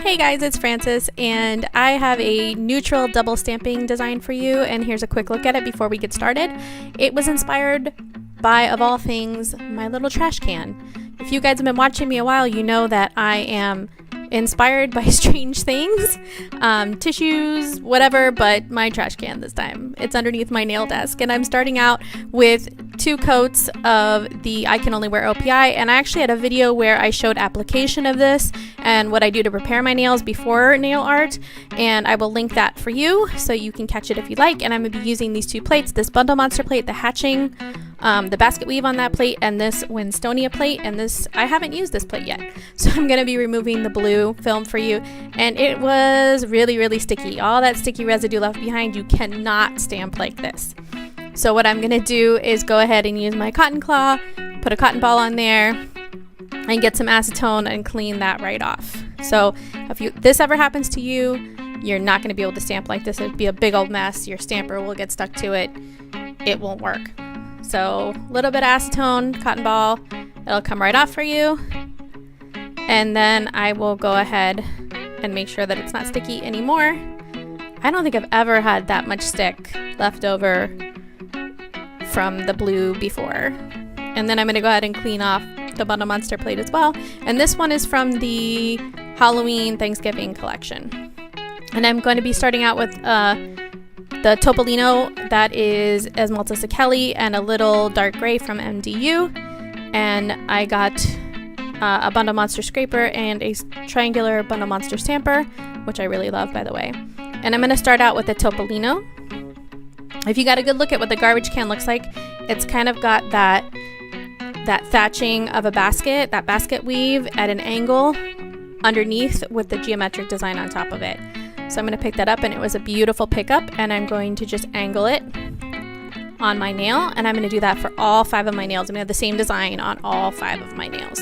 Hey guys, it's Frances, and I have a neutral double stamping design for you, and here's a quick look at it before we get started. It was inspired by, of all things, my little trash can. If you guys have been watching me a while, you know that I am inspired by strange things, tissues, whatever, but my trash can this time. It's underneath my nail desk, and I'm starting out with 2 coats of the I Can Only Wear OPI, and I actually had a video where I showed application of this and what I do to prepare my nails before nail art, and I will link that for you so you can catch it if you like. And I'm going to be using these 2 plates, this Bundle Monster plate, the hatching, the basket weave on that plate, and this Winstonia plate. And this, I haven't used this plate yet, so I'm going to be removing the blue film for you, and it was really sticky. All that sticky residue left behind. You cannot stamp like this. So what I'm going to do is go ahead and use my cotton claw, put a cotton ball on there, and get some acetone and clean that right off. So if this ever happens to you, you're not going to be able to stamp like this. It'd be a big old mess. Your stamper will get stuck to it. It won't work. So a little bit of acetone, cotton ball, it'll come right off for you. And then I will go ahead and make sure that it's not sticky anymore. I don't think I've ever had that much stick left over from the blue before. And then I'm going to go ahead and clean off the Bundle Monster plate as well. And this one is from the Halloween Thanksgiving collection. And I'm going to be starting out with the Topolino, that is Esmaltes Kelly, and a little dark gray from MDU. And I got a Bundle Monster scraper and a triangular Bundle Monster stamper, which I really love, by the way. And I'm going to start out with the Topolino. If you got a good look at what the garbage can looks like, it's kind of got that thatching of a basket, that basket weave at an angle underneath with the geometric design on top of it. So I'm going to pick that up, and it was a beautiful pickup, and I'm going to just angle it on my nail, and I'm going to do that for all 5 of my nails. I'm going to have the same design on all 5 of my nails.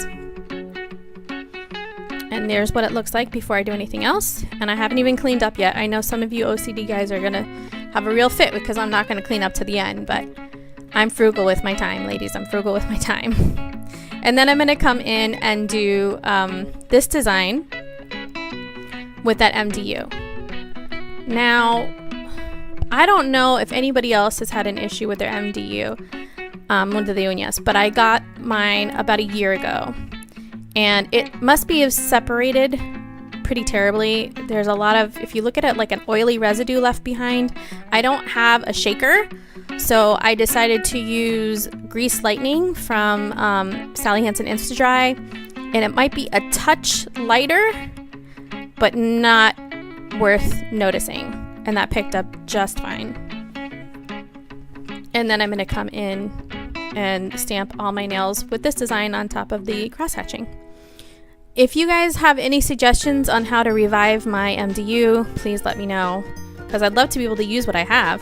And there's what it looks like before I do anything else. And I haven't even cleaned up yet. I know some of you OCD guys are going to have a real fit because I'm not going to clean up to the end, but I'm frugal with my time, ladies. I'm frugal with my time. And then I'm going to come in and do this design with that MDU. Now, I don't know if anybody else has had an issue with their MDU, with the uñas, but I got mine about a year ago. And it must be separated pretty terribly. There's a lot of, if you look at it, like an oily residue left behind. I don't have a shaker, so I decided to use Grease Lightning from Sally Hansen Insta Dry, and it might be a touch lighter, but not worth noticing, and that picked up just fine. And then I'm going to come in and stamp all my nails with this design on top of the cross hatching. If you guys have any suggestions on how to revive my MDU, please let me know, because I'd love to be able to use what I have.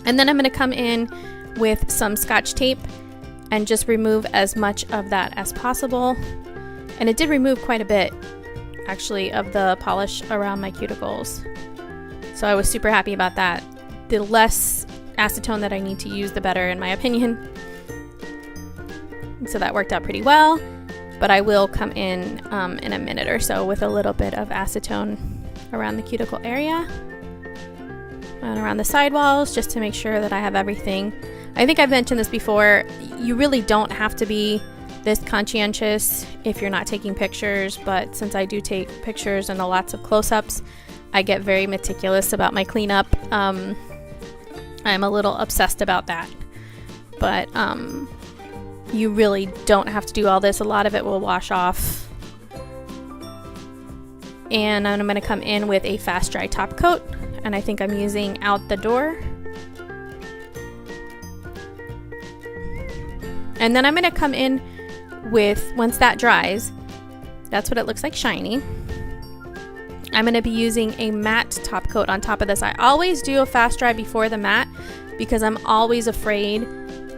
And then I'm going to come in with some Scotch tape and just remove as much of that as possible. And it did remove quite a bit, actually, of the polish around my cuticles. So I was super happy about that. The less acetone that I need to use, the better, in my opinion. So that worked out pretty well. But I will come in a minute or so with a little bit of acetone around the cuticle area and around the sidewalls, just to make sure that I have everything. I think I've mentioned this before. You really don't have to be this conscientious if you're not taking pictures, but since I do take pictures and lots of close-ups, I get very meticulous about my cleanup. I'm a little obsessed about that. But you really don't have to do all this. A lot of it will wash off. And I'm going to come in with a fast dry top coat, and I think I'm using Out the Door. And then I'm going to come in with, once that dries, that's what it looks like, shiny. I'm going to be using a matte top coat on top of this. I always do a fast dry before the matte because I'm always afraid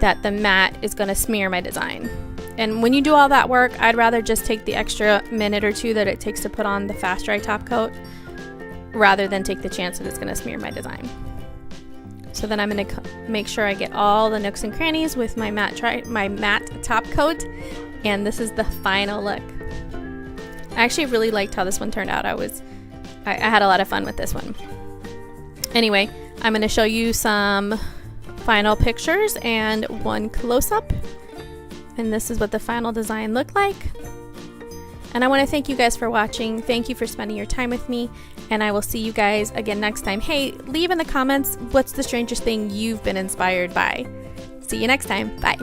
that the matte is going to smear my design. And when you do all that work, I'd rather just take the extra minute or 2 that it takes to put on the fast dry top coat rather than take the chance that it's going to smear my design. So then I'm going to make sure I get all the nooks and crannies with my matte top coat, and this is the final look. I actually really liked how this one turned out. I had a lot of fun with this one. Anyway, I'm going to show you some final pictures and one close-up. And this is what the final design looked like. And I want to thank you guys for watching. Thank you for spending your time with me. And I will see you guys again next time. Hey, leave in the comments what's the strangest thing you've been inspired by. See you next time. Bye.